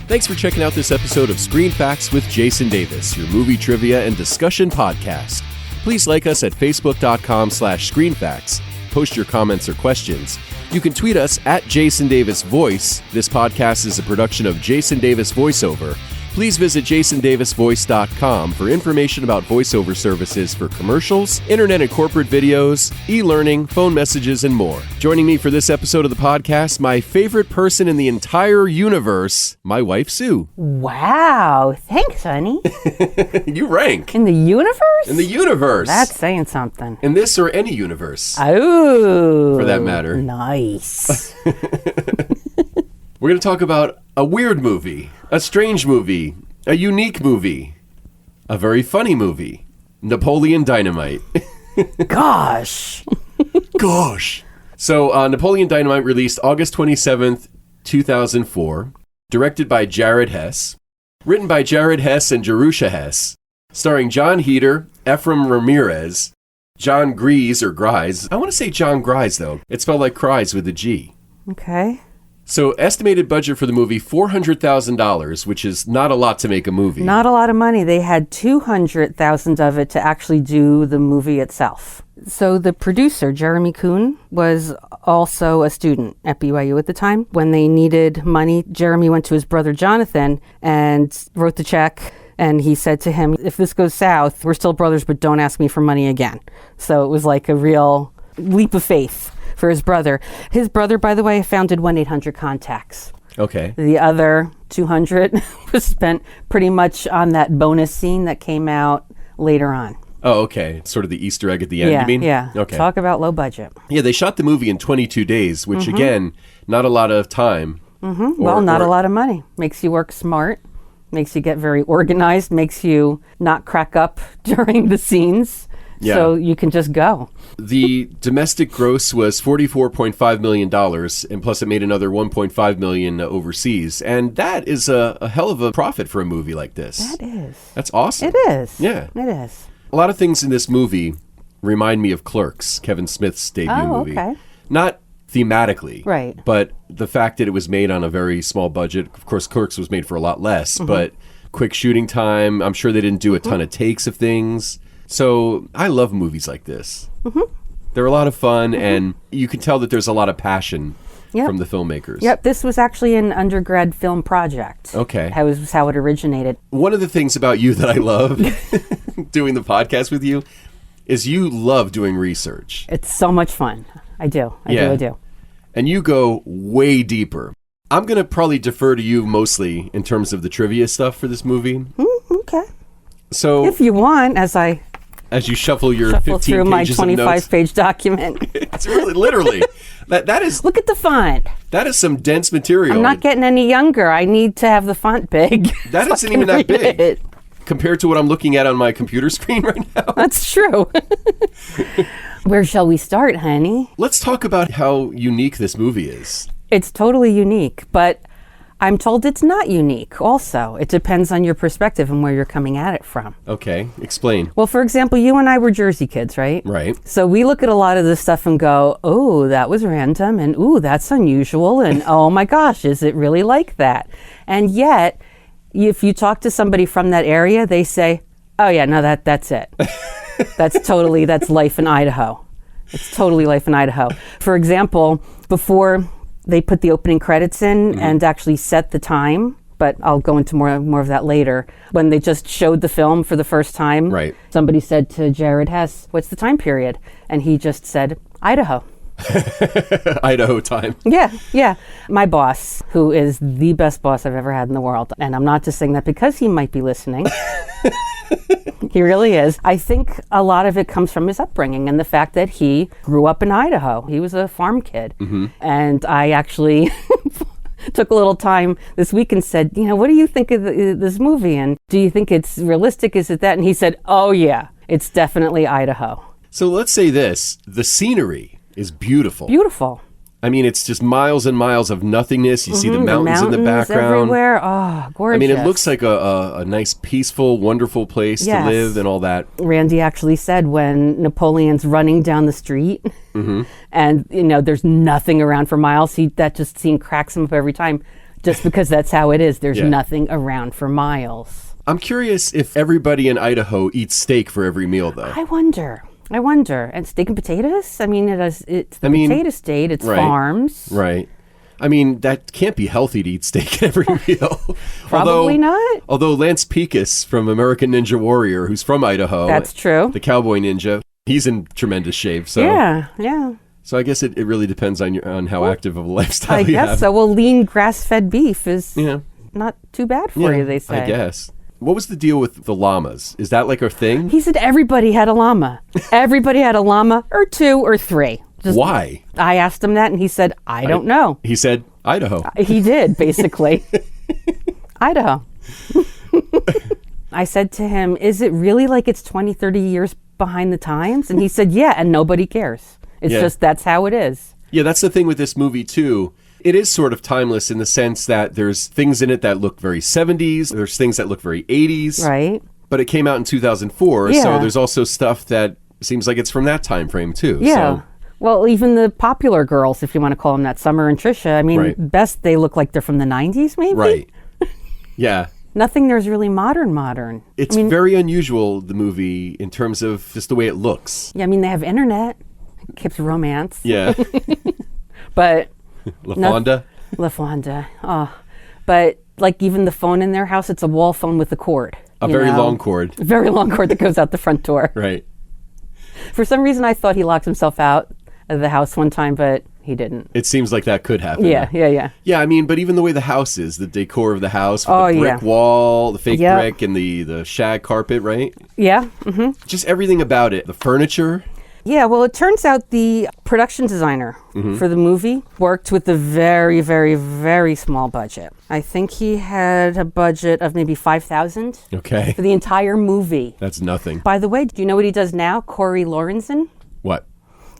Thanks for checking out this episode of Screen Facts with Jason Davis, your movie trivia and discussion podcast. Please like us at facebook.com/screenfacts. Post your comments or questions. You can tweet us at Jason Davis Voice. This podcast is a production of Jason Davis Voiceover. Please visit jasondavisvoice.com for information about voiceover services for commercials, internet and corporate videos, e-learning, phone messages, and more. Joining me for this episode of the podcast, my favorite person in the entire universe, my wife, Sue. Wow. Thanks, honey. You rank. In the universe? In the universe. That's saying something. In this or any universe. Oh. For that matter. Nice. We're going to talk about a weird movie, a strange movie, a unique movie, a very funny movie, Napoleon Dynamite. Gosh. Gosh. So Napoleon Dynamite released August 27th, 2004, directed by Jared Hess, written by Jared Hess and Jerusha Hess, starring John Heder, Ephraim Ramirez, John Gries or Grise. I want to say John Grise, though. It's spelled like Cries with a G. Okay. So estimated budget for the movie, $400,000, which is not a lot to make a movie. Not a lot of money. They had $200,000 of it to actually do the movie itself. So the producer, Jeremy Kuhn, was also a student at BYU at the time. When they needed money, Jeremy went to his brother Jonathan and wrote the check. And he said to him, if this goes south, we're still brothers, but don't ask me for money again. So it was like a real leap of faith for his brother. His brother, by the way, founded 1-800-CONTACTS. Okay. The other 200 was spent pretty much on that bonus scene that came out later on. Oh, okay. Sort of the Easter egg at the end, you mean? Yeah. Okay. Talk about low budget. Yeah, they shot the movie in 22 days, which again, not a lot of time. Well, not a lot of money. Makes you work smart. Makes you get very organized. Makes you not crack up during the scenes. Yeah. So you can just go. The domestic gross was $44.5 million, and plus it made another $1.5 million overseas. And that is a hell of a profit for a movie like this. That is. That's awesome. It is. Yeah. It is. A lot of things in this movie remind me of Clerks, Kevin Smith's debut movie. Okay. Not thematically. Right. But the fact that it was made on a very small budget. Of course, Clerks was made for a lot less, but quick shooting time. I'm sure they didn't do a ton of takes of things. So I love movies like this. They're a lot of fun, and you can tell that there's a lot of passion from the filmmakers. Yep, this was actually an undergrad film project. Okay. That was how it originated. One of the things about you that I love doing the podcast with you is you love doing research. It's so much fun. I do. I do. And you go way deeper. I'm going to probably defer to you mostly in terms of the trivia stuff for this movie. Okay. So If you want, as you shuffle your 15 through my pages of notes. 25-page document. It's really literally that is Look at the font. that is some dense material. I'm not getting any younger. I need to have the font big. That so isn't I can even that read big it. compared to what I'm looking at on my computer screen right now. That's true. Where shall we start, honey? Let's talk about how unique this movie is. It's totally unique, but I'm told it's not unique also. It depends on your perspective and where you're coming at it from. Okay, explain. Well, for example, you and I were Jersey kids, right? Right. So we look at a lot of this stuff and go, oh, that was random, and ooh, that's unusual, and oh my gosh, is it really like that? And yet, if you talk to somebody from that area, they say, oh yeah, no, that's it. That's life in Idaho. It's totally life in Idaho. For example, before they put the opening credits in and actually set the time, but I'll go into more of that later. When they just showed the film for the first time, Right. Somebody said to Jared Hess, what's the time period? And he just said, Idaho. Idaho time. Yeah. My boss, who is the best boss I've ever had in the world, and I'm not just saying that because he might be listening. He really is. I think a lot of it comes from his upbringing and the fact that he grew up in Idaho. He was a farm kid. And I actually took a little time this week and said, what do you think of this movie? And do you think it's realistic? Is it that? And he said, oh yeah, it's definitely Idaho. So let's say this, the scenery is beautiful. Beautiful. I mean, it's just miles and miles of nothingness. You see the mountains in the background. Everywhere. Oh, gorgeous. I mean, it looks like a nice, peaceful, wonderful place to live and all that. Randy actually said when Napoleon's running down the street and, there's nothing around for miles, that just scene cracks him up every time. just because that's how it is. There's Yeah. nothing around for miles. I'm curious if everybody in Idaho eats steak for every meal, though. I wonder. And steak and potatoes? I mean, it's the potato state. It's right. farms. Right. I mean, that can't be healthy to eat steak every meal. Probably not. Although Lance Pekus from American Ninja Warrior, who's from Idaho. That's true. The cowboy ninja. He's in tremendous shape. So Yeah. So I guess it really depends on how active of a lifestyle I you have. guess so. Well, lean grass-fed beef is Yeah. not too bad for you, they say. I guess. What was the deal with the llamas? Is that like a thing? He said everybody had a llama. Everybody had a llama or 2 or 3. Why? I asked him that, and he said, I don't know. He said, Idaho. He did, basically. Idaho. I said to him, is it really like it's 20, 30 years behind the times? And he said, yeah, and nobody cares. It's just that's how it is. Yeah, that's the thing with this movie, too. It is sort of timeless in the sense that there's things in it that look very 70s. There's things that look very 80s. Right. But it came out in 2004, Yeah. so there's also stuff that seems like it's from that time frame, too. Yeah. So, Well, even the popular girls, if you want to call them that, Summer and Trisha, I mean, Right. best they look like they're from the 90s, maybe? right. Yeah. Nothing there's really modern. It's very unusual, the movie, in terms of just the way it looks. Yeah, I mean, they have internet. It keeps romance. Yeah. But LaFonda? LaFonda. Oh. But like even the phone in their house, it's a wall phone with a cord. A very long cord. A very long cord that goes out the front door. Right. For some reason, I thought he locked himself out of the house one time, but he didn't. It seems like that could happen. Yeah. Yeah, I mean, but even the way the house is, the decor of the house, with the brick yeah. wall, the fake Yep. brick, and the shag carpet, right? Yeah. Mm-hmm. Just everything about it. The furniture. Yeah, well, it turns out the production designer for the movie worked with a very, very, very small budget. I think he had a budget of maybe $5,000 Okay. for the entire movie. That's nothing. By the way, do you know what he does now? Corey Lorenzen? What?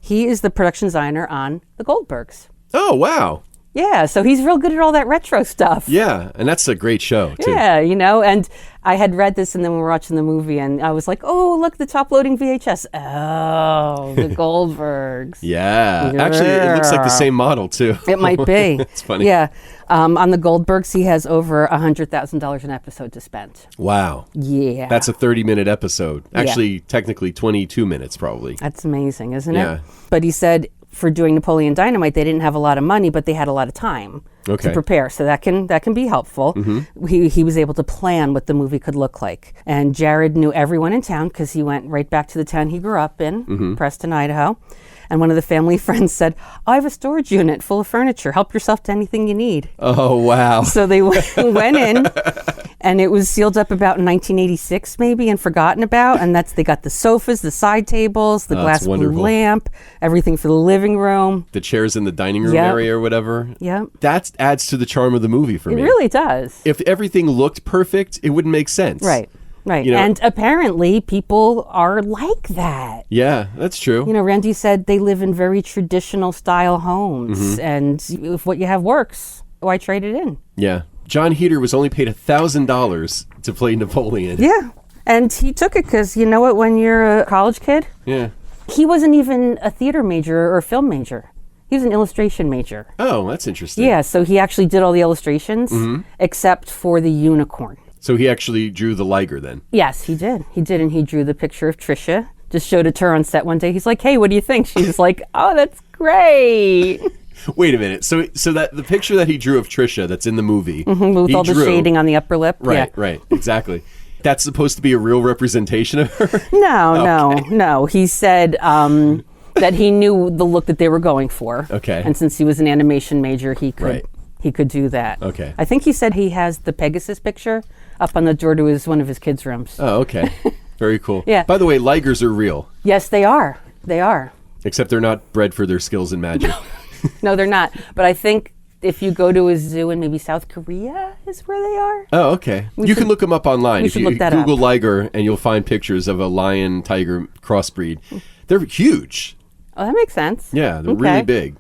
He is the production designer on The Goldbergs. Oh, wow. Yeah, so he's real good at all that retro stuff. Yeah, and that's a great show, too. Yeah, and I had read this and then we were watching the movie and I was like, oh, look, the top loading VHS. Oh, the Goldbergs. Yeah. Actually, it looks like the same model, too. It might be. It's funny. Yeah. On the Goldbergs, he has over $100,000 an episode to spend. Wow. Yeah. That's a 30-minute episode. Actually, technically 22 minutes, probably. That's amazing, isn't Yeah. it? But he said for doing Napoleon Dynamite, they didn't have a lot of money, but they had a lot of time to prepare. So that can be helpful. He was able to plan what the movie could look like. And Jared knew everyone in town because he went right back to the town he grew up in, Preston, Idaho. And one of the family friends said, I have a storage unit full of furniture. Help yourself to anything you need. Oh, wow. So they went in, and it was sealed up about in 1986 maybe and forgotten about. And they got the sofas, the side tables, the glass blue lamp, everything for the living room. The chairs in the dining room Yep. area or whatever. Yep. That adds to the charm of the movie for me. It really does. If everything looked perfect, it wouldn't make sense. Right. You know- And apparently people are like that. Yeah, that's true. You know, Randy said they live in very traditional style homes. And if what you have works, why trade it in? Yeah. John Heder was only paid $1,000 to play Napoleon. Yeah. And he took it because, you know what, when you're a college kid, Yeah. he wasn't even a theater major or a film major. He was an illustration major. Oh, that's interesting. Yeah, so he actually did all the illustrations except for the unicorn. So he actually drew the Liger then. Yes, he did. He did, and he drew the picture of Trisha. Just showed it to her on set one day. He's like, hey, what do you think? She's like, oh, that's great. Wait a minute. So that the picture that he drew of Trisha that's in the movie. With he all the drew- shading on the upper lip. Right, right. Exactly. That's supposed to be a real representation of her? Yeah. No. He said that he knew the look that they were going for. Okay. And since he was an animation major, he could Right. he could do that. Okay. I think he said he has the Pegasus picture up on the door to one of his kids' rooms. Oh, okay. Very cool. Yeah. By the way, Ligers are real, Yes, they are. They are. except they're not bred for their skills in magic. No, they're not. But I think if you go to a zoo in maybe South Korea is where they are. Oh, okay. You can look them up online. we If should you look that Google up. Liger, and you'll find pictures of a lion-tiger crossbreed. They're huge. Oh, that makes sense. Yeah, they're really big.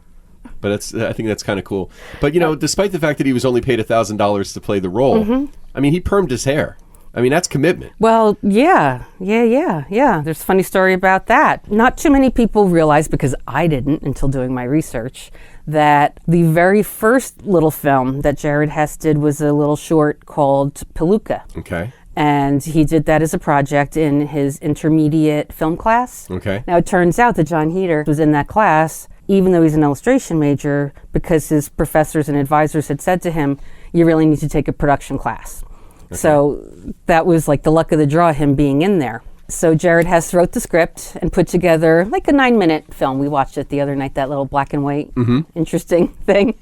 But I think that's kind of cool. But, despite the fact that he was only paid $1,000 to play the role, I mean, he permed his hair. I mean, that's commitment. Well, yeah. There's a funny story about that. Not too many people realize, because I didn't until doing my research, that the very first little film that Jared Hess did was a little short called Palooka. Okay. And he did that as a project in his intermediate film class. Okay. Now, it turns out that John Heder was in that class, even though he's an illustration major, because his professors and advisors had said to him, you really need to take a production class. Okay. So that was like the luck of the draw, him being in there. So Jared Hess wrote the script and put together like a 9-minute film. We watched it the other night, that little black and white, interesting thing.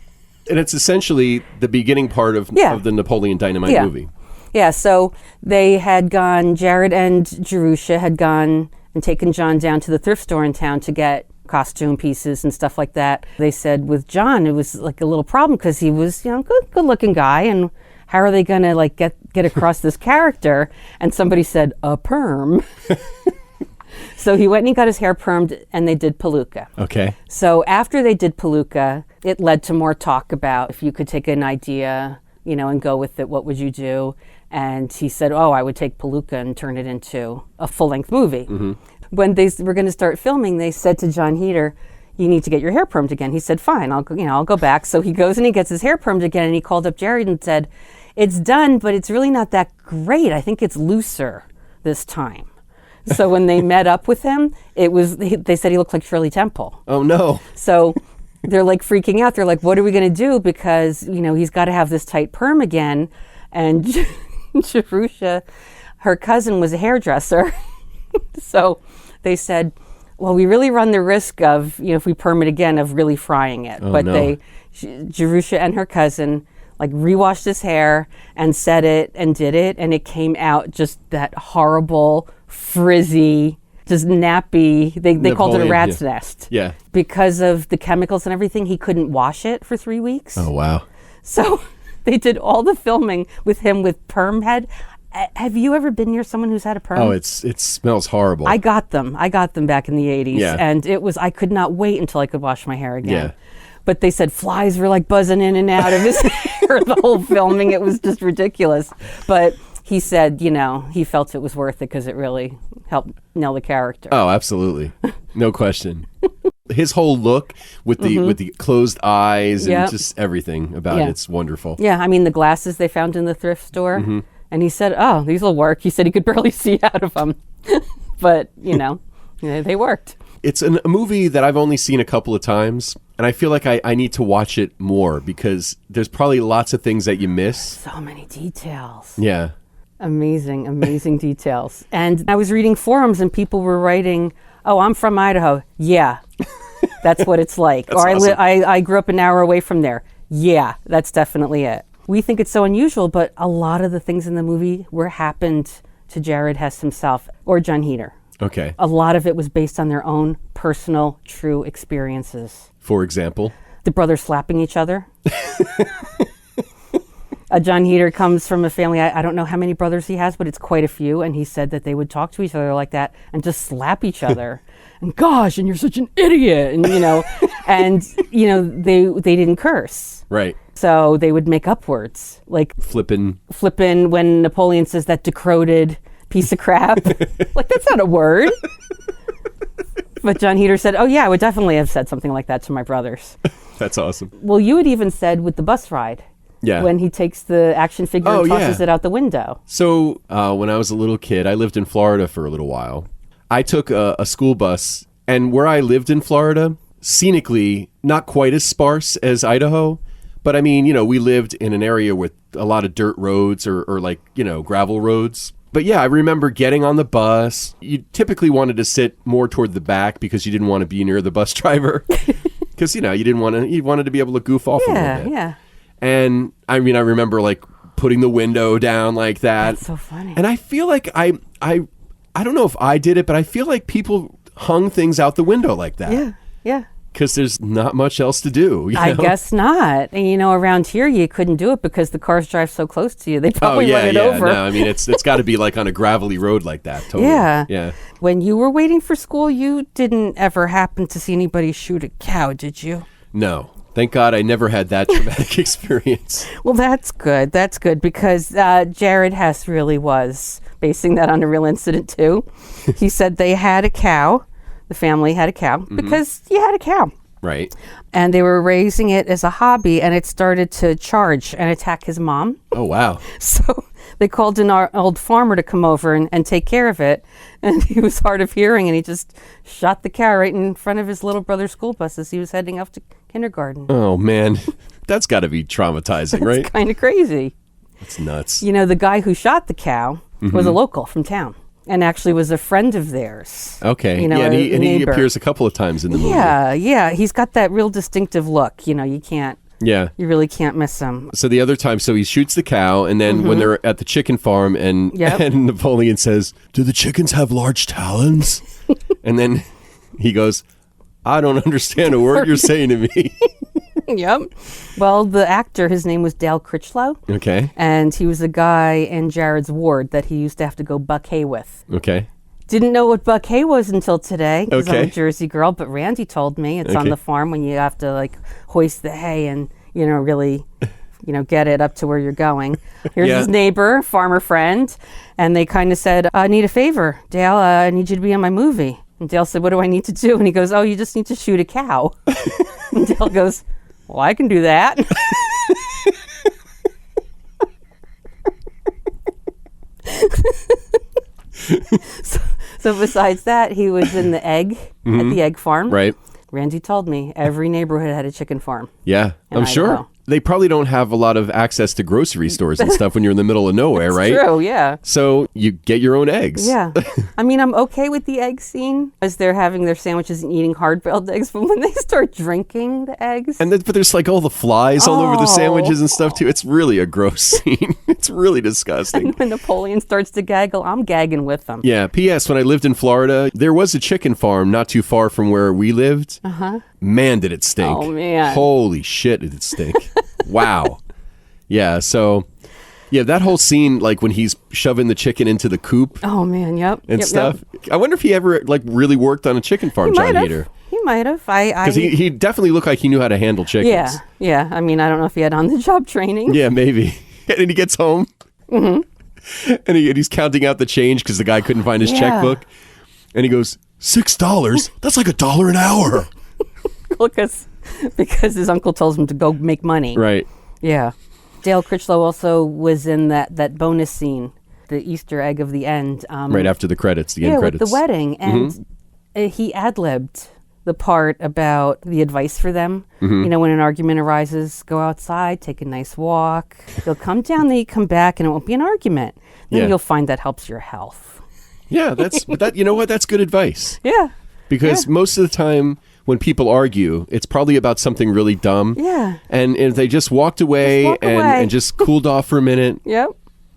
And it's essentially the beginning part of the Napoleon Dynamite movie. Yeah, so they had gone, Jared and Jerusha had gone and taken John down to the thrift store in town to get costume pieces and stuff like that. They said with John, it was like a little problem because he was, good looking guy, and how are they going to like get across this character? And somebody said, a perm. So he went and he got his hair permed, and they did Palooka. Okay. So after they did Palooka, it led to more talk about if you could take an idea, and go with it, what would you do? And he said, I would take Palooka and turn it into a full-length movie. Mm-hmm. When they were going to start filming, they said to John Heder, you need to get your hair permed again. He said, fine, I'll go back. So he goes and he gets his hair permed again, and he called up Jared and said, it's done, but it's really not that great. I think it's looser this time. So when they met up with him, they said he looked like Shirley Temple. Oh, no. So they're like freaking out. They're like, what are we going to do? Because, he's got to have this tight perm again. And Jerusha, her cousin, was a hairdresser. So they said, well, we really run the risk of, if we perm it again, of really frying it. Oh, but no. Jerusha and her cousin like rewashed his hair and set it and did it. And it came out just that horrible, frizzy, just nappy. They called it a rat's nest. Yeah. Because of the chemicals and everything, he couldn't wash it for 3 weeks. Oh, wow. So they did all the filming with him with perm head. Have you ever been near someone who's had a perm? Oh, it smells horrible. I got them back in the 80s. Yeah. And I could not wait until I could wash my hair again. Yeah. But they said flies were like buzzing in and out of his hair the whole filming. It was just ridiculous. But he said, he felt it was worth it because it really helped nail the character. Oh, absolutely. No question. His whole look with the closed eyes and just everything about it, it's wonderful. Yeah, I mean, the glasses they found in the thrift store. Mm-hmm. And he said, these will work. He said he could barely see out of them. But, they worked. It's a movie that I've only seen a couple of times, and I feel like I need to watch it more because there's probably lots of things that you miss. So many details. Yeah. Amazing details. And I was reading forums and people were writing, I'm from Idaho. Yeah, that's what it's like. That's or awesome. I grew up an hour away from there. Yeah, that's definitely it. We think it's so unusual, but a lot of the things in the movie happened to Jared Hess himself or John Heder. Okay. A lot of it was based on their own personal, true experiences. For example? The brothers slapping each other. John Heder comes from a family, I don't know how many brothers he has, but it's quite a few. And he said that they would talk to each other like that and just slap each other. And gosh, and you're such an idiot. And, and, they didn't curse. Right. So they would make up words like flippin' when Napoleon says that decrepit piece of crap. Like, that's not a word. But John Heder said, yeah, I would definitely have said something like that to my brothers. That's awesome. Well, you had even said with the bus ride. Yeah. When he takes the action figure and tosses it out the window. So when I was a little kid, I lived in Florida for a little while. I took a school bus, and where I lived in Florida, scenically, not quite as sparse as Idaho. But I mean, we lived in an area with a lot of dirt roads or like, gravel roads. But yeah, I remember getting on the bus. You typically wanted to sit more toward the back because you didn't want to be near the bus driver. Because, you wanted to be able to goof off a little bit. Yeah. And I mean, I remember like putting the window down like that. That's so funny. And I feel like I don't know if I did it, but I feel like people hung things out the window like that. Yeah. Because there's not much else to do. I guess not. And around here you couldn't do it because the cars drive so close to you. They probably run it over. No, I mean it's got to be like on a gravelly road like that. Totally. Yeah. When you were waiting for school, you didn't ever happen to see anybody shoot a cow, did you? No. Thank God I never had that traumatic experience. Well, that's good. That's good because Jared Hess really was basing that on a real incident too. He said they had a cow. The family had a cow because you had a cow. Right. And they were raising it as a hobby, and it started to charge and attack his mom. Oh, wow. So they called an old farmer to come over and take care of it. And he was hard of hearing, and he just shot the cow right in front of his little brother's school bus as he was heading off to kindergarten. Oh, man. That's got to be traumatizing, right? It's kind of crazy. That's nuts. You know, the guy who shot the cow was a local from town and actually was a friend of theirs. Okay. You know, yeah, and he neighbor. appears a couple of times in the movie. Yeah. He's got that real distinctive look. You know, you really can't miss him. So the other time, so he shoots the cow, and then when they're at the chicken farm, and Napoleon says, "Do the chickens have large talons?" And then he goes, "I don't understand a word you're saying to me." Yep. Well, the actor, his name was Dale Critchlow. Okay. And he was a guy in Jared's ward that he used to have to go buck hay with. Okay. Didn't know what buck hay was until today, because I'm a Okay. Jersey girl, but Randy told me it's on the farm when you have to like hoist the hay and, really, get it up to where you're going. Here's his neighbor, farmer friend, and they kind of said, "I need a favor, Dale, I need you to be in my movie." And Dale said, "What do I need to do?" And he goes, "Oh, you just need to shoot a cow." And Dale goes, "Well, I can do that." So besides that, he was in the egg at the egg farm. Right. Randy told me every neighborhood had a chicken farm. Yeah, in I'm sure. Idaho. They probably don't have a lot of access to grocery stores and stuff when you're in the middle of nowhere, right? True, yeah. So you get your own eggs. Yeah. I mean, I'm okay with the egg scene as they're having their sandwiches and eating hard-boiled eggs, but when they start drinking the eggs... But there's like all the flies all over the sandwiches and stuff too. It's really a gross scene. It's really disgusting. And when Napoleon starts to gaggle, I'm gagging with them. Yeah. P.S. When I lived in Florida, there was a chicken farm not too far from where we lived. Uh-huh. Man, did it stink. Oh, man. Holy shit, did it stink. Wow. Yeah, so... Yeah, that whole scene, like when he's shoving the chicken into the coop Oh, man, yep. and Yep, stuff. Yep. I wonder if he ever like really worked on a chicken farm, John Heater. He might have. Because he definitely looked like he knew how to handle chickens. Yeah. I mean, I don't know if he had on-the-job training. Yeah, maybe. And then he gets home, and he's counting out the change because the guy couldn't find his checkbook. And he goes, $6? That's like $1 an hour. Because his uncle tells him to go make money. Right. Yeah. Dale Critchlow also was in that bonus scene, the Easter egg of the end. Right after the credits, the end credits. With the wedding. And he ad-libbed the part about the advice for them. When an argument arises, go outside, take a nice walk. You'll come down, then you come back, and it won't be an argument. Then you'll find that helps your health. Yeah, you know what? That's good advice. Yeah. Because most of the time when people argue, it's probably about something really dumb. Yeah. And if they just walked away, and just cooled off for a minute. Yep.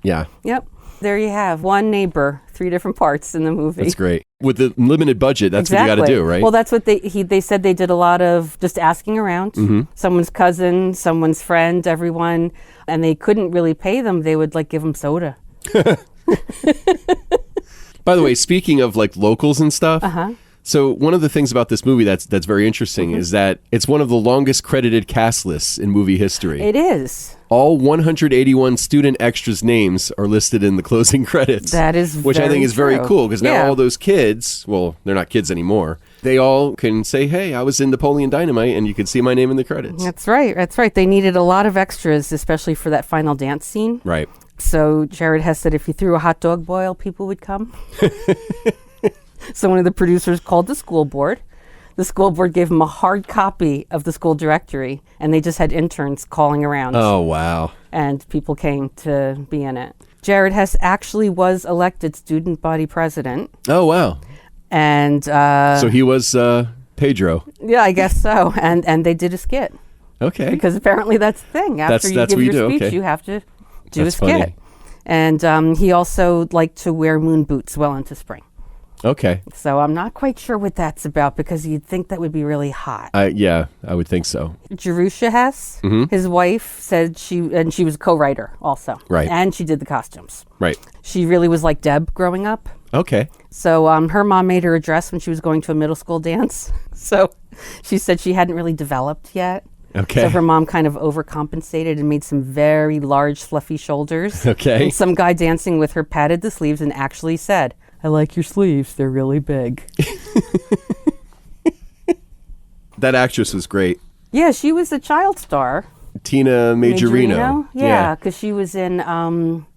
Yeah. Yep. There you have one neighbor, 3 different parts in the movie. That's great. With the limited budget, that's what you got to do, right? Well, that's what they said they did a lot of just asking around. Someone's cousin, someone's friend, everyone. And they couldn't really pay them. They would give them soda. By the way, speaking of locals and stuff, so one of the things about this movie that's very interesting is that it's one of the longest credited cast lists in movie history. It is. All 181 student extras' names are listed in the closing credits. That is which I think is very true. cool because now all those kids, well, they're not kids anymore. They all can say, "Hey, I was in Napoleon Dynamite," and you can see my name in the credits. That's right. That's right. They needed a lot of extras, especially for that final dance scene. Right. So Jared Hess said if you threw a hot dog boil, people would come. So one of the producers called the school board. The school board gave him a hard copy of the school directory, and they just had interns calling around. Oh, wow. And people came to be in it. Jared Hess actually was elected student body president. Oh, wow. And so he was Pedro. Yeah, I guess so. And they did a skit. Okay. Because apparently that's the thing. After you give your speech, you have to do a skit. Funny. And he also liked to wear moon boots well into spring. Okay. So I'm not quite sure what that's about because you'd think that would be really hot. Yeah, I would think so. Jerusha Hess, his wife, said she was a co-writer also. Right. And she did the costumes. Right. She really was like Deb growing up. Okay. So her mom made her a dress when she was going to a middle school dance. So she said she hadn't really developed yet. Okay. So her mom kind of overcompensated and made some very large, fluffy shoulders. Okay. And some guy dancing with her patted the sleeves and actually said, "I like your sleeves. They're really big." That actress was great. Yeah, she was a child star. Tina Majorino. Yeah, because she was in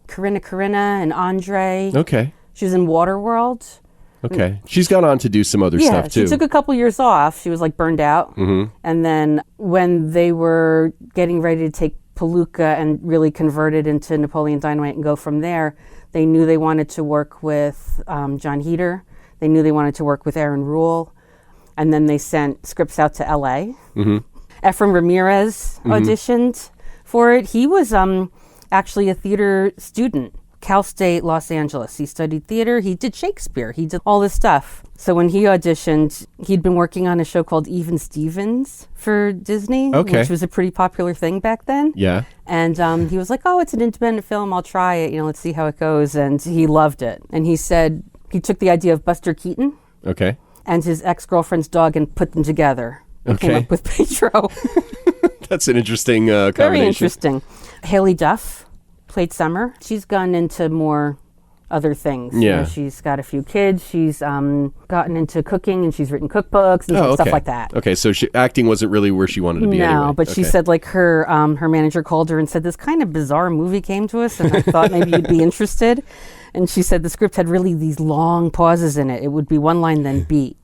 Corinna and Andre. Okay. She was in Waterworld. Okay. She's gone on to do some other stuff too. She took a couple years off. She was like burned out. Mm-hmm. And then when they were getting ready to take Palooka and really convert it into Napoleon Dynamite and go from there, they knew they wanted to work with John Heder. They knew they wanted to work with Aaron Rule. And then they sent scripts out to LA. Mm-hmm. Ephraim Ramirez auditioned for it. He was actually a theater student. Cal State, Los Angeles. He studied theater. He did Shakespeare. He did all this stuff. So when he auditioned, he'd been working on a show called Even Stevens for Disney, which was a pretty popular thing back then. Yeah. And he was like, "Oh, it's an independent film. I'll try it. Let's see how it goes." And he loved it. And he said he took the idea of Buster Keaton and his ex-girlfriend's dog and put them together. And came up with Pedro. That's an interesting combination. Very interesting. Haley Duff played Summer. She's gone into more other things. Yeah. She's got a few kids. She's gotten into cooking and she's written cookbooks and stuff like that. Okay, so acting wasn't really where she wanted to be anyway. No, but she said like her manager called her and said, "This kind of bizarre movie came to us and I thought maybe you'd be interested." And she said the script had really these long pauses in it. It would be one line, then beat,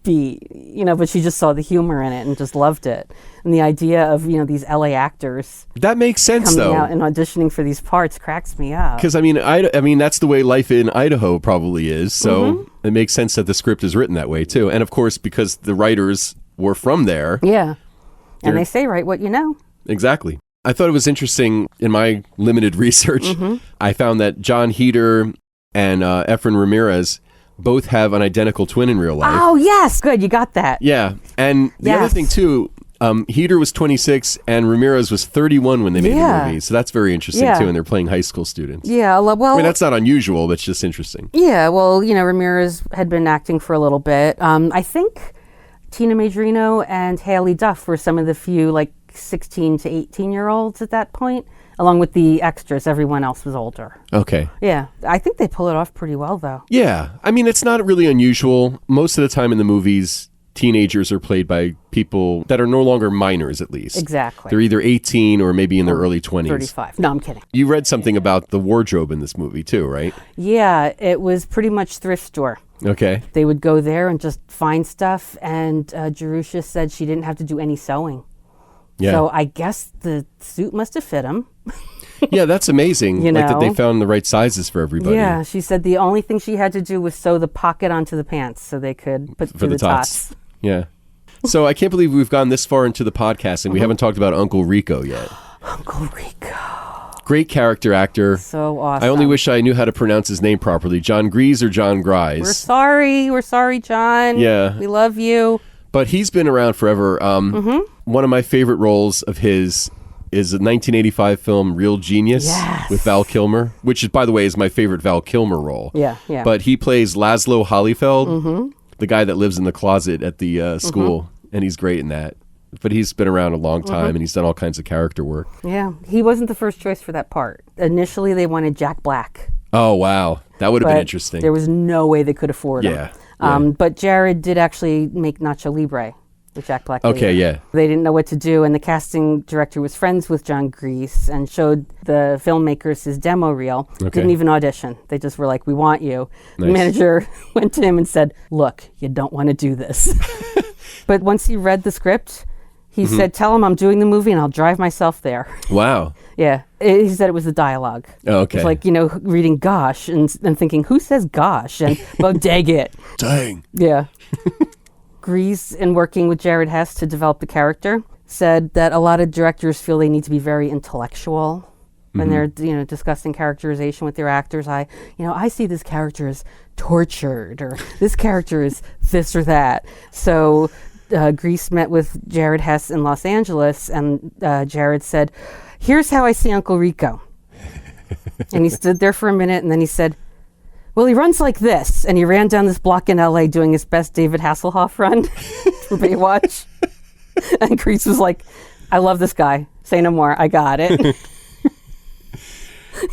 but she just saw the humor in it and just loved it. And the idea of, these LA actors that makes sense coming though, out and auditioning for these parts cracks me up. Because I mean that's the way life in Idaho probably is. So it makes sense that the script is written that way too. And of course, because the writers were from there. Yeah. And they say, write what you know. Exactly. I thought it was interesting in my limited research. I found that John Heder and Ephraim Ramirez both have an identical twin in real life. Oh, yes. Good. You got that. Yeah. And the other thing, too, Heder was 26 and Ramirez was 31 when they made the movie. So that's very interesting, too. And they're playing high school students. Yeah. Well, I mean, that's not unusual, but it's just interesting. Yeah. Well, Ramirez had been acting for a little bit. I think Tina Majorino and Haley Duff were some of the few, 16 to 18-year-olds at that point. Along with the extras, everyone else was older. Okay. Yeah. I think they pull it off pretty well, though. Yeah. I mean, it's not really unusual. Most of the time in the movies, teenagers are played by people that are no longer minors, at least. Exactly. They're either 18 or maybe in their early 20s. 35. No, I'm kidding. You read something about the wardrobe in this movie, too, right? Yeah. It was pretty much thrift store. Okay. They would go there and just find stuff, and Jerusha said she didn't have to do any sewing. Yeah. So I guess the suit must have fit him. Yeah, that's amazing. That they found the right sizes for everybody. Yeah, she said the only thing she had to do was sew the pocket onto the pants so they could put through the tots. Yeah. So I can't believe we've gone this far into the podcast and we haven't talked about Uncle Rico yet. Uncle Rico. Great character actor. So awesome. I only wish I knew how to pronounce his name properly. John Grease or John Grise? We're sorry, John. Yeah. We love you. But he's been around forever. One of my favorite roles of his is a 1985 film, Real Genius, with Val Kilmer, which, by the way, is my favorite Val Kilmer role. Yeah. But he plays Laszlo Hollifeld, the guy that lives in the closet at the school, and he's great in that. But he's been around a long time, and he's done all kinds of character work. Yeah, he wasn't the first choice for that part. Initially, they wanted Jack Black. Oh, wow. That would have been interesting. There was no way they could afford him. But Jared did actually make Nacho Libre with Jack Black. Okay, yeah. They didn't know what to do, and the casting director was friends with John Grease and showed the filmmakers his demo reel. Didn't even audition. They just were like, "We want you." Nice. The manager went to him and said, "Look, you don't want to do this." But once he read the script, he said, "Tell him I'm doing the movie and I'll drive myself there." Wow. Yeah. He said it was the dialogue. Oh, okay. It's like, reading gosh and thinking, who says gosh? And, well, dang it. Dang. Yeah. Grease, in working with Jared Hess to develop the character, said that a lot of directors feel they need to be very intellectual when they're, discussing characterization with their actors. I see this character as tortured, or this character is this or that. So Grease met with Jared Hess in Los Angeles, and Jared said, "Here's how I see Uncle Rico." And he stood there for a minute, and then he said, "Well, he runs like this." And he ran down this block in LA doing his best David Hasselhoff run for Baywatch. And Grease was like, I love this guy. Say no more. I got it.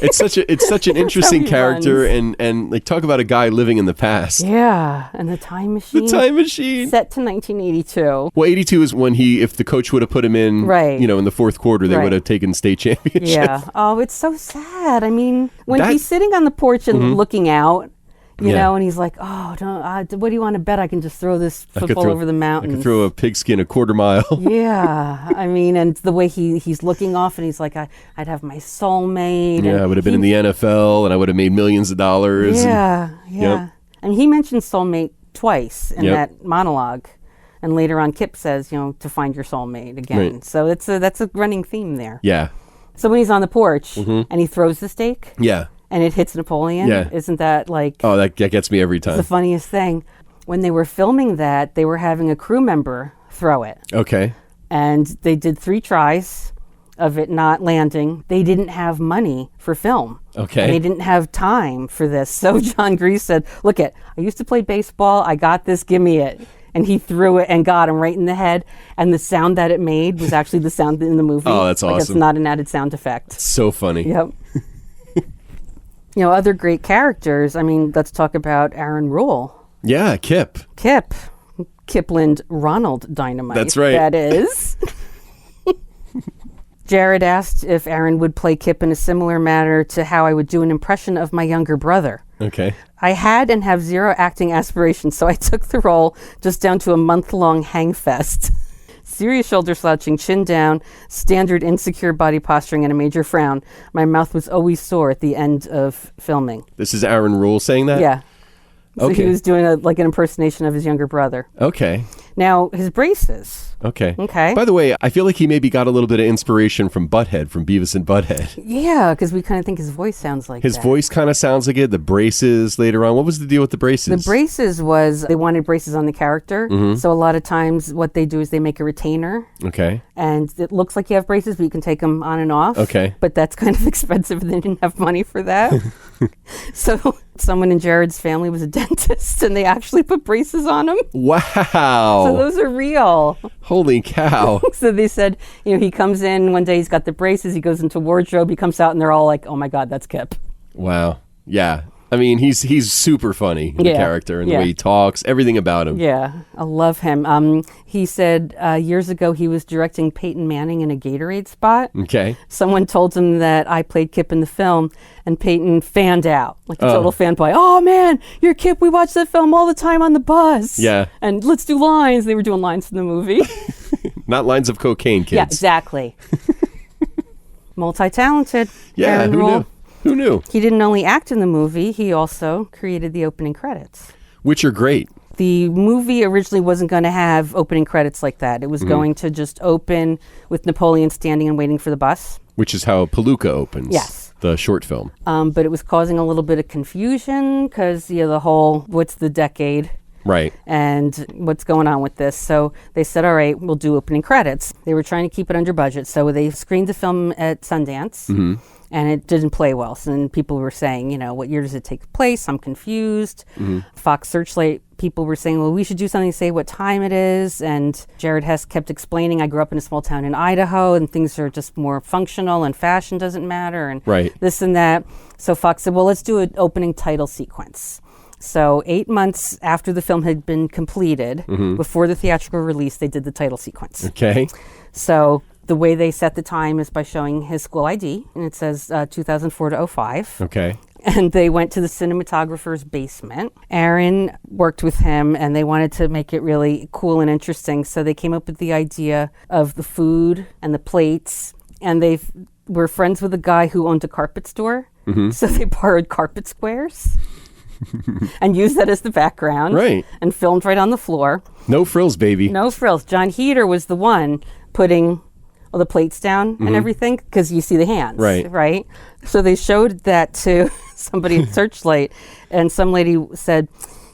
It's such an interesting character, runs. and like, talk about a guy living in the past. Yeah, and the time machine. The time machine. Set to 1982. Well, 82 is when if the coach would have put him in, right. in the fourth quarter, they would have taken state championship. Yeah. Oh, it's so sad. I mean, when he's sitting on the porch and looking out, you know, and he's like, oh, what do you want to bet? I can just throw this football over the mountains. I can throw a pigskin a quarter mile. Yeah. I mean, and the way he's looking off and he's like, I'd have my soulmate. Yeah, I would have been in the NFL and I would have made millions of dollars. Yeah. Yep. And he mentioned soulmate twice in that monologue. And later on, Kip says, to find your soulmate again. Right. So that's a running theme there. Yeah. So when he's on the porch and he throws the steak. Yeah. And it hits Napoleon. Yeah. Isn't that like... Oh, that gets me every time. The funniest thing. When they were filming that, they were having a crew member throw it. Okay. And they did 3 tries of it not landing. They didn't have money for film. Okay. And they didn't have time for this. So John Grease said, look I used to play baseball. I got this. Give me it. And he threw it and got him right in the head. And the sound that it made was actually the sound in the movie. Oh, that's awesome. It's not an added sound effect. So funny. Yep. Other great characters. I mean, let's talk about Aaron Rule. Yeah, Kip. Kipland Ronald Dynamite. That's right. That is. Jared asked if Aaron would play Kip in a similar manner to how I would do an impression of my younger brother. Okay. I had and have 0 acting aspirations, so I took the role just down to a month-long hang fest. Serious shoulder slouching, chin down, standard insecure body posturing, and a major frown. My mouth was always sore at the end of filming. This is Aaron Rule saying that? Yeah. So okay. he was doing an impersonation of his younger brother. Okay. Now, his braces. Okay. Okay. By the way, I feel like he maybe got a little bit of inspiration from Butthead, from Beavis and Butthead. Yeah, because we kind of think his voice sounds like his that. voice kind of sounds like it. The braces later on. What was the deal with the braces? The braces was they wanted braces on the character. Mm-hmm. So a lot of times what they do is they make a retainer. Okay. And it looks like you have braces, but you can take them on and off. Okay. But that's kind of expensive and they didn't have money for that. So someone in Jared's family was a dentist and they actually put braces on him. Wow. So those are real. Holy cow. So they said, he comes in one day, he's got the braces, he goes into wardrobe, he comes out and they're all like, oh my God, that's Kip. Wow. Yeah. I mean, he's super funny, the character, and the way he talks, everything about him. Yeah, I love him. He said years ago he was directing Peyton Manning in a Gatorade spot. Okay. Someone told him that I played Kip in the film, and Peyton fanned out, like a total fanboy. Oh man, you're Kip, we watch that film all the time on the bus. Yeah. And let's do lines. They were doing lines in the movie. Not lines of cocaine, kids. Yeah, exactly. Multi-talented. Yeah, Aaron who Rule. knew? Who knew? He didn't only act in the movie, he also created the opening credits. Which are great. The movie originally wasn't going to have opening credits like that. It was going to just open with Napoleon standing and waiting for the bus. Which is how Palooka opens. Yes. The short film. But it was causing a little bit of confusion because, the whole, what's the decade? Right. And what's going on with this? So they said, all right, we'll do opening credits. They were trying to keep it under budget. So they screened the film at Sundance. Mm-hmm. And it didn't play well. So then people were saying, what year does it take place? I'm confused. Mm-hmm. Fox Searchlight people were saying, well, we should do something to say what time it is. And Jared Hess kept explaining, I grew up in a small town in Idaho and things are just more functional and fashion doesn't matter and this and that. So Fox said, well, let's do an opening title sequence. So 8 months after the film had been completed, before the theatrical release, they did the title sequence. Okay. So the way they set the time is by showing his school ID, and it says 2004 to 05. Okay. And they went to the cinematographer's basement. Aaron worked with him, and they wanted to make it really cool and interesting, so they came up with the idea of the food and the plates, and they were friends with a guy who owned a carpet store, so they borrowed carpet squares and used that as the background. Right. And filmed right on the floor. No frills, baby. No frills. John Heater was the one putting all the plates down and everything because you see the hands. Right. So they showed that to somebody at Searchlight, and some lady said,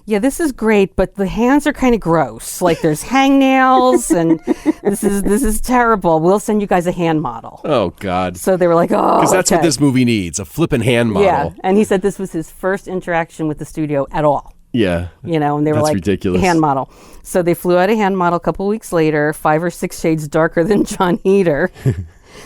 yeah, this is great, but the hands are kind of gross. Like there's hangnails and this is terrible. We'll send you guys a hand model. Oh, God. So they were like, oh, because that's what this movie needs, a flippin' hand model. Yeah, and he said this was his first interaction with the studio at all. Yeah. And they were That's like, ridiculous. hand model. So they flew out a hand model a couple weeks later, 5 or 6 shades darker than John Heder.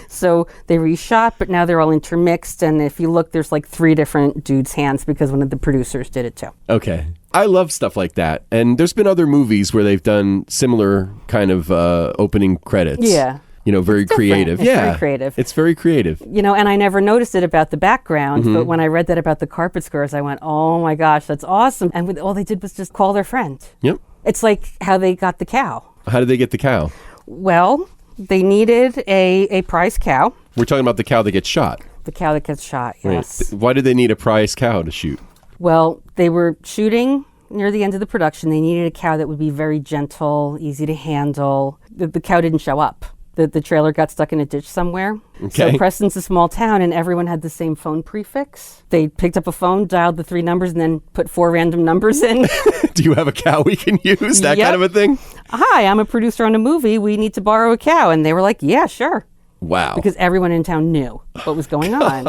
So they reshot, but now they're all intermixed. And if you look, there's like 3 different dudes' hands because one of the producers did it too. Okay. I love stuff like that. And there's been other movies where they've done similar kind of opening credits. Yeah. Very creative. It's very creative. It's very creative. And I never noticed it about the background, but when I read that about the carpet squares, I went, oh my gosh, that's awesome. And all they did was just call their friend. Yep. It's like how they got the cow. How did they get the cow? Well, they needed a prize cow. We're talking about the cow that gets shot. The cow that gets shot, yes. Right. Why did they need a prize cow to shoot? Well, they were shooting near the end of the production. They needed a cow that would be very gentle, easy to handle. The cow didn't show up. The trailer got stuck in a ditch somewhere. Okay. So Preston's a small town and everyone had the same phone prefix. They picked up a phone, dialed the 3 numbers, and then put 4 random numbers in. Do you have a cow we can use? That kind of a thing? Hi, I'm a producer on a movie. We need to borrow a cow. And they were like, yeah, sure. Wow. Because everyone in town knew what was going on.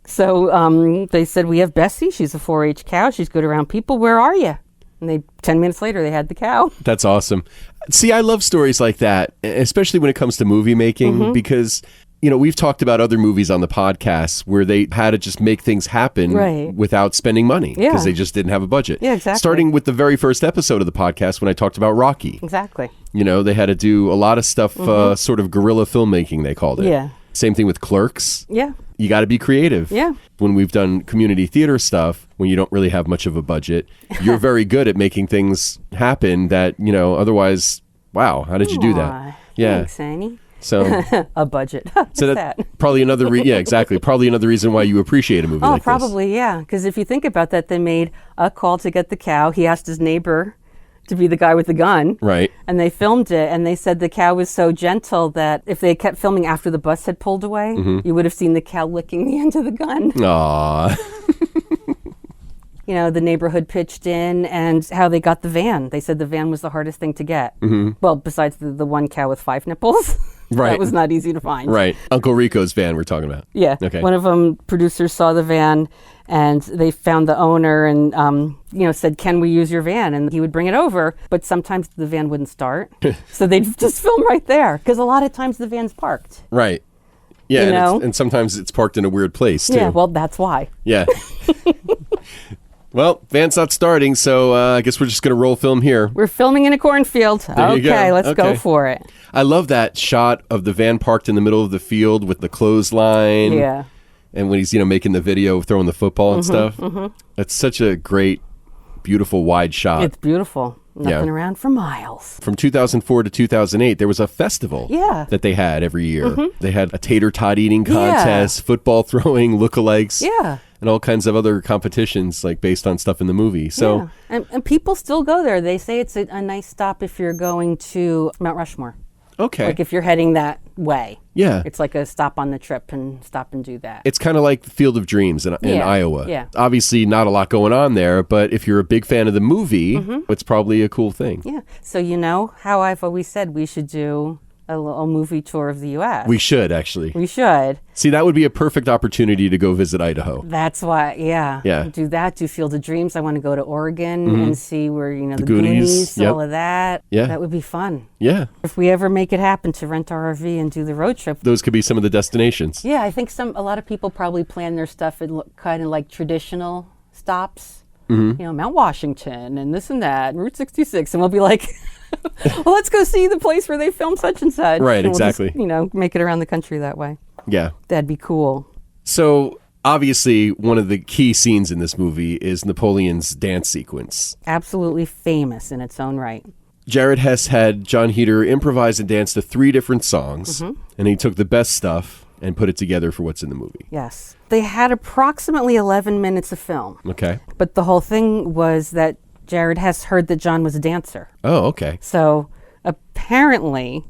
So they said, we have Bessie. She's a 4-H cow. She's good around people. Where are you? And 10 minutes later, they had the cow. That's awesome. See, I love stories like that, especially when it comes to movie making, because, we've talked about other movies on the podcast where they had to just make things happen without spending money because they just didn't have a budget. Yeah, exactly. Starting with the very first episode of the podcast when I talked about Rocky. Exactly. They had to do a lot of stuff, sort of guerrilla filmmaking, they called it. Yeah. Same thing with Clerks. Yeah. You got to be creative. Yeah. When we've done community theater stuff, when you don't really have much of a budget, you're very good at making things happen that, otherwise, wow, how did you do that? Yeah. Thanks, Annie. So a budget. So that probably another exactly. Probably another reason why you appreciate a movie like this. Oh, probably, yeah. Because if you think about that, they made a call to get the cow. He asked his neighbor to be the guy with the gun. Right. And they filmed it, and they said the cow was so gentle that if they kept filming after the bus had pulled away, you would have seen the cow licking the end of the gun. Aww. The neighborhood pitched in and how they got the van. They said the van was the hardest thing to get. Well, besides the one cow with 5 nipples. Right. That was not easy to find. Right. Uncle Rico's van we're talking about. Yeah. Okay. One of them, producers saw the van and they found the owner and, said, can we use your van? And he would bring it over, but sometimes the van wouldn't start. So they'd just film right there because a lot of times the van's parked. Right. Yeah. And sometimes it's parked in a weird place too. Yeah. Well, that's why. Yeah. Well, van's not starting, so I guess we're just going to roll film here. We're filming in a cornfield. There you go. Okay, let's go for it. I love that shot of the van parked in the middle of the field with the clothesline. Yeah. And when he's, making the video, throwing the football and stuff. That's such a great, beautiful, wide shot. It's beautiful. Nothing around for miles. From 2004 to 2008, there was a festival that they had every year. They had a tater tot eating contest, football throwing, lookalikes. Yeah. And all kinds of other competitions, like based on stuff in the movie. So, and people still go there. They say it's a nice stop if you're going to Mount Rushmore. Okay. Like if you're heading that way. Yeah. It's like a stop on the trip and stop and do that. It's kind of like the Field of Dreams in Iowa. Yeah. Obviously not a lot going on there, but if you're a big fan of the movie, it's probably a cool thing. Yeah. So how I've always said we should do a little movie tour of the U.S. We should, actually. We should. See, that would be a perfect opportunity to go visit Idaho. That's why, Yeah. Do that, do Field of Dreams. I want to go to Oregon and see where, the Goonies, Yep. all of that. Yeah. That would be fun. Yeah. If we ever make it happen to rent our RV and do the road trip. Those could be some of the destinations. Yeah, I think a lot of people probably plan their stuff in kind of like traditional stops. Mount Washington and this and that, and Route 66. And we'll be like, well, let's go see the place where they filmed such and such. Right, and exactly. We'll just, make it around the country that way. Yeah. That'd be cool. So, obviously, one of the key scenes in this movie is Napoleon's dance sequence. Absolutely famous in its own right. Jared Hess had John Heder improvise and dance to 3 different songs, and he took the best stuff and put it together for what's in the movie. Yes. They had approximately 11 minutes of film. Okay. But the whole thing was that Jared Hess heard that John was a dancer. Oh, okay. So apparently,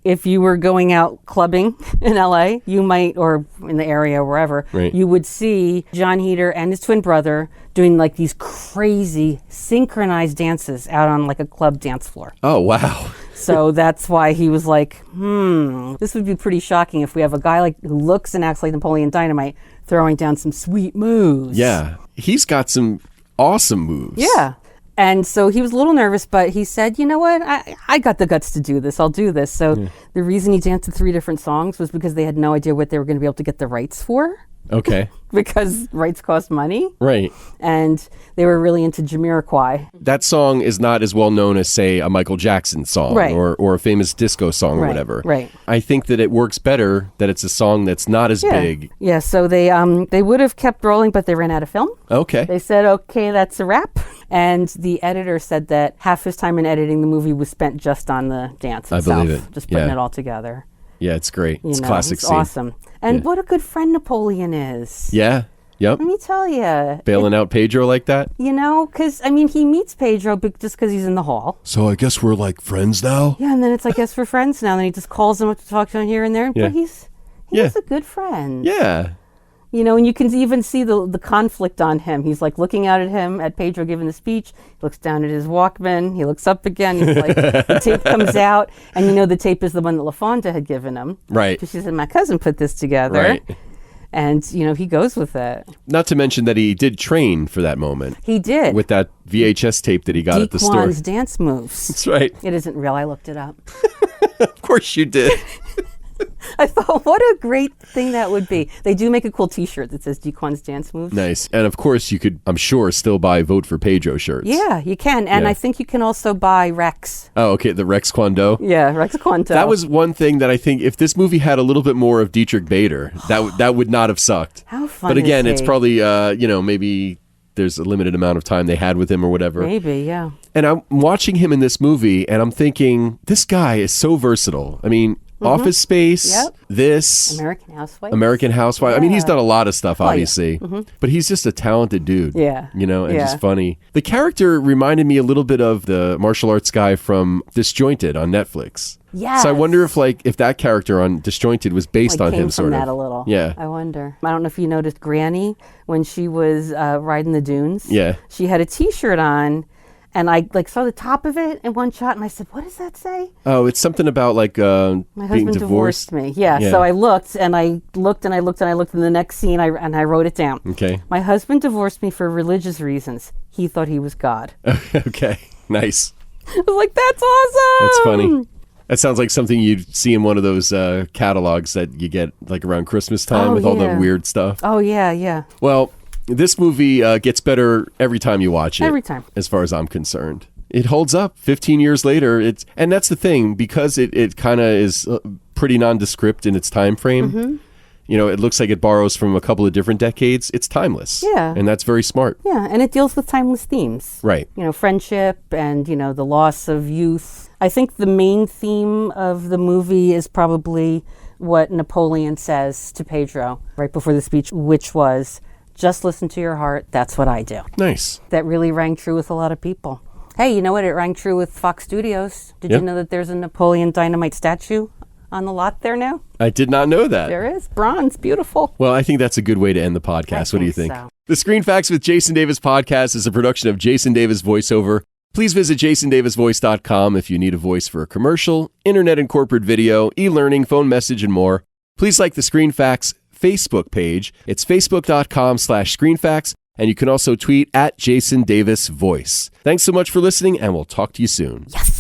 if you were going out clubbing in LA, you might, or in the area, wherever, you would see John Heder and his twin brother doing like these crazy synchronized dances out on like a club dance floor. Oh, wow. So that's why he was like, this would be pretty shocking if we have a guy who looks and acts like Napoleon Dynamite throwing down some sweet moves. Yeah. He's got some awesome moves. Yeah. And so he was a little nervous, but he said, you know what? I got the guts to do this. I'll do this. So the reason he danced to 3 different songs was because they had no idea what they were going to be able to get the rights for. Okay. Because rights cost money. Right. And they were really into Jamiroquai. That song is not as well known as, say, a Michael Jackson song or a famous disco song or whatever. Right. I think that it works better that it's a song that's not as big. Yeah, so they would have kept rolling, but they ran out of film. Okay. They said, okay, that's a wrap. And the editor said that half his time in editing the movie was spent just on the dance itself. I believe it. Just putting it all together. Yeah, it's great. It's classic it's scene. Awesome. And what a good friend Napoleon is. Yeah. Yep. Let me tell you. Bailing out Pedro like that? You know, because, I mean, he meets Pedro just because he's in the hall. So I guess we're like friends now? Yeah, and then it's, I guess, we're friends now. And then he just calls him up to talk to him here and there. Yeah. But he's a good friend. Yeah. You know, and you can even see the conflict on him. He's like looking out at him, at Pedro giving the speech. He looks down at his Walkman. He looks up again. He's like, the tape comes out. And you know the tape is the one that LaFonda had given him. Right. Because she said, my cousin put this together. Right. And, you know, he goes with it. Not to mention that he did train for that moment. He did. With that VHS tape that he got at the store. Dequan's dance moves. That's right. It isn't real. I looked it up. Of course you did. I thought, what a great thing that would be. They do make a cool T-shirt that says Dequan's dance moves. Nice. And of course, you could, I'm sure, still buy Vote for Pedro shirts. Yeah, you can. And I think you can also buy Rex. Oh, okay. The Rex Kwon Do. Yeah, Rex Kwon Do. That was one thing that I think if this movie had a little bit more of Dietrich Bader, that would not have sucked. How fun But again, is it's he? probably, maybe there's a limited amount of time they had with him or whatever. Maybe, yeah. And I'm watching him in this movie and I'm thinking, this guy is so versatile. I mean, Office Space, this, American Housewife. I mean, he's done a lot of stuff, obviously, but he's just a talented dude. Yeah. You know, and just funny. The character reminded me a little bit of the martial arts guy from Disjointed on Netflix. Yes. So I wonder if that character on Disjointed was based on him, sort of. Came from that a little. Yeah. I wonder. I don't know if you noticed Granny when she was riding the dunes. Yeah. She had a T-shirt on. And I saw the top of it in one shot, and I said, "What does that say?" Oh, it's something about my being husband divorced me. Yeah. So I looked, and I looked, and I looked, and I looked. In the next scene, I wrote it down. Okay. My husband divorced me for religious reasons. He thought he was God. Okay. Nice. I was like, "That's awesome." That's funny. That sounds like something you'd see in one of those catalogs that you get like around Christmas time with all the weird stuff. Oh yeah, yeah. Well. This movie gets better every time you watch it. Every time. As far as I'm concerned. It holds up 15 years later. And that's the thing, because it kind of is pretty nondescript in its time frame. Mm-hmm. You know, it looks like it borrows from a couple of different decades. It's timeless. Yeah. And that's very smart. Yeah, and it deals with timeless themes. Right. You know, friendship and, the loss of youth. I think the main theme of the movie is probably what Napoleon says to Pedro right before the speech, which was, just listen to your heart. That's what I do. Nice. That really rang true with a lot of people. Hey, you know what? It rang true with Fox Studios. Did you know that there's a Napoleon Dynamite statue on the lot there now? I did not know that. There is. Bronze. Beautiful. Well, I think that's a good way to end the podcast. What do you think? So. The Screen Facts with Jason Davis podcast is a production of Jason Davis VoiceOver. Please visit jasondavisvoice.com if you need a voice for a commercial, internet and corporate video, e-learning, phone message, and more. Please like the Screen Facts Facebook page. It's facebook.com/screenfacts, and you can also tweet at Jason Davis Voice. Thanks so much for listening, and we'll talk to you soon. Yes.